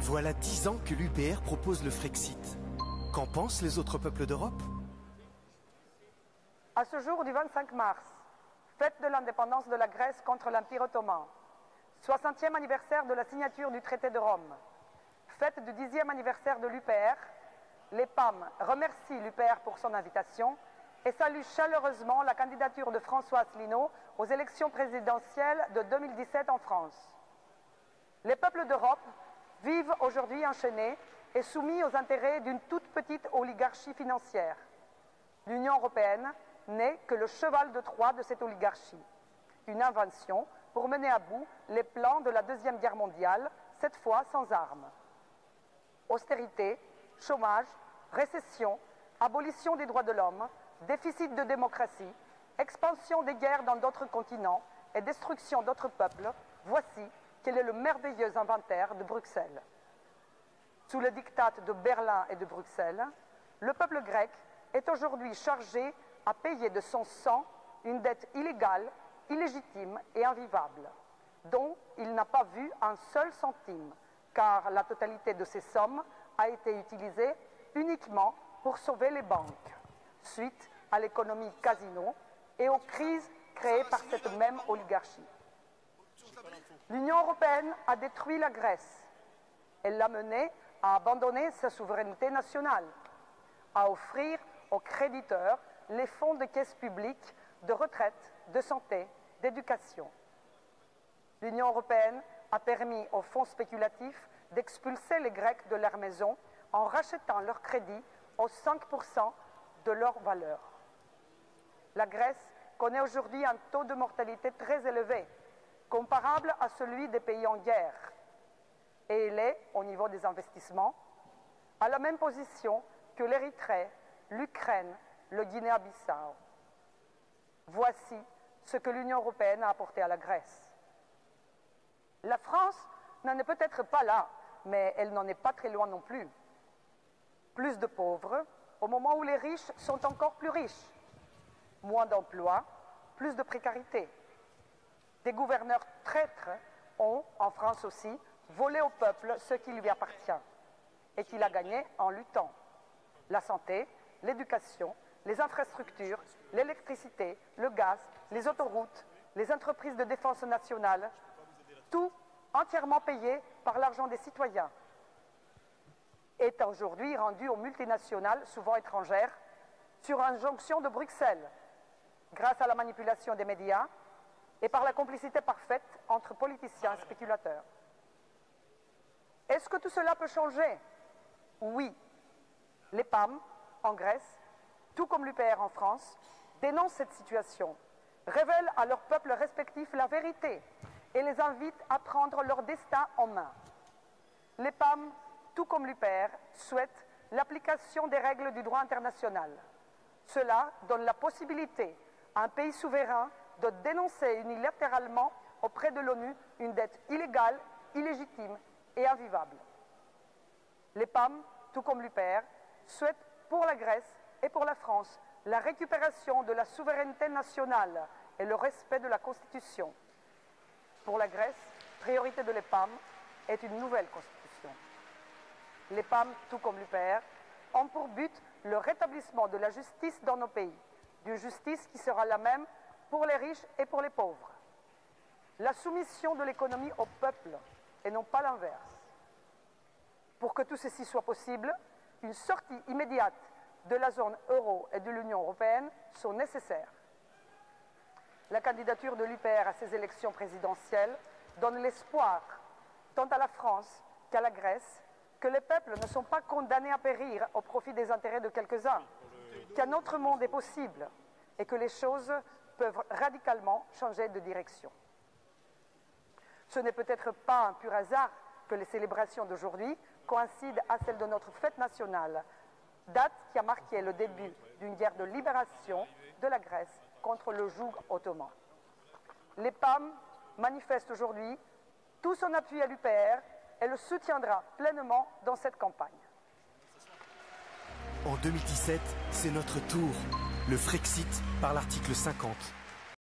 Voilà 10 ans que l'UPR propose le Frexit. Qu'en pensent les autres peuples d'Europe? À ce jour du 25 mars, fête de l'indépendance de la Grèce contre l'Empire ottoman, 60e anniversaire de la signature du traité de Rome, fête du 10e anniversaire de l'UPR, les PAM remercient l'UPR pour son invitation et saluent chaleureusement la candidature de François Asselineau aux élections présidentielles de 2017 en France. Les peuples d'Europe vivent aujourd'hui enchaînés et soumis aux intérêts d'une toute petite oligarchie financière. L'Union européenne n'est que le cheval de Troie de cette oligarchie, une invention pour mener à bout les plans de la Deuxième Guerre mondiale, cette fois sans armes. Austérité, chômage, récession, abolition des droits de l'homme, déficit de démocratie, expansion des guerres dans d'autres continents et destruction d'autres peuples, voici quel est le merveilleux inventaire de Bruxelles. Sous le diktat de Berlin et de Bruxelles, le peuple grec est aujourd'hui chargé à payer de son sang une dette illégale, illégitime et invivable, dont il n'a pas vu un seul centime, car la totalité de ces sommes a été utilisée uniquement pour sauver les banques, suite à l'économie casino et aux crises créées par cette même oligarchie. L'Union européenne a détruit la Grèce. Elle l'a menée à abandonner sa souveraineté nationale, à offrir aux créditeurs les fonds de caisse publique, de retraite, de santé, d'éducation. L'Union européenne a permis aux fonds spéculatifs d'expulser les Grecs de leur maison en rachetant leurs crédits aux 5% de leur valeur. La Grèce connaît aujourd'hui un taux de mortalité très élevé, comparable à celui des pays en guerre. Et elle est, au niveau des investissements, à la même position que l'Érythrée, l'Ukraine, le Guinée-Bissau. Voici ce que l'Union européenne a apporté à la Grèce. La France n'en est peut-être pas là, mais elle n'en est pas très loin non plus. Plus de pauvres, au moment où les riches sont encore plus riches. Moins d'emplois, plus de précarité. Des gouverneurs traîtres ont, en France aussi, volé au peuple ce qui lui appartient et qu'il a gagné en luttant. La santé, l'éducation, les infrastructures, l'électricité, le gaz, les autoroutes, les entreprises de défense nationale, tout entièrement payé par l'argent des citoyens, est aujourd'hui rendu aux multinationales, souvent étrangères, sur injonction de Bruxelles, grâce à la manipulation des médias et par la complicité parfaite entre politiciens et spéculateurs. Est-ce que tout cela peut changer? Oui. Les PAM, en Grèce, tout comme l'UPR en France, dénoncent cette situation, révèlent à leurs peuples respectifs la vérité et les invitent à prendre leur destin en main. Les PAM, tout comme l'UPR, souhaitent l'application des règles du droit international. Cela donne la possibilité à un pays souverain de dénoncer unilatéralement auprès de l'ONU une dette illégale, illégitime et invivable. Les PAM, tout comme l'UPR, souhaitent pour la Grèce et pour la France la récupération de la souveraineté nationale et le respect de la Constitution. Pour la Grèce, priorité de l'EPAM est une nouvelle Constitution. Les PAM, tout comme l'UPR, ont pour but le rétablissement de la justice dans nos pays, d'une justice qui sera la même pour les riches et pour les pauvres. La soumission de l'économie au peuple et non pas l'inverse. Pour que tout ceci soit possible, une sortie immédiate de la zone euro et de l'Union européenne sont nécessaires. La candidature de l'UPR à ces élections présidentielles donne l'espoir, tant à la France qu'à la Grèce, que les peuples ne sont pas condamnés à périr au profit des intérêts de quelques-uns, qu'un autre monde est possible et que les choses peuvent radicalement changer de direction. Ce n'est peut-être pas un pur hasard que les célébrations d'aujourd'hui coïncident à celles de notre fête nationale, date qui a marqué le début d'une guerre de libération de la Grèce contre le joug ottoman. Les PAM manifestent aujourd'hui tout son appui à l'UPR et le soutiendra pleinement dans cette campagne. En 2017, c'est notre tour. Le Frexit par l'article 50.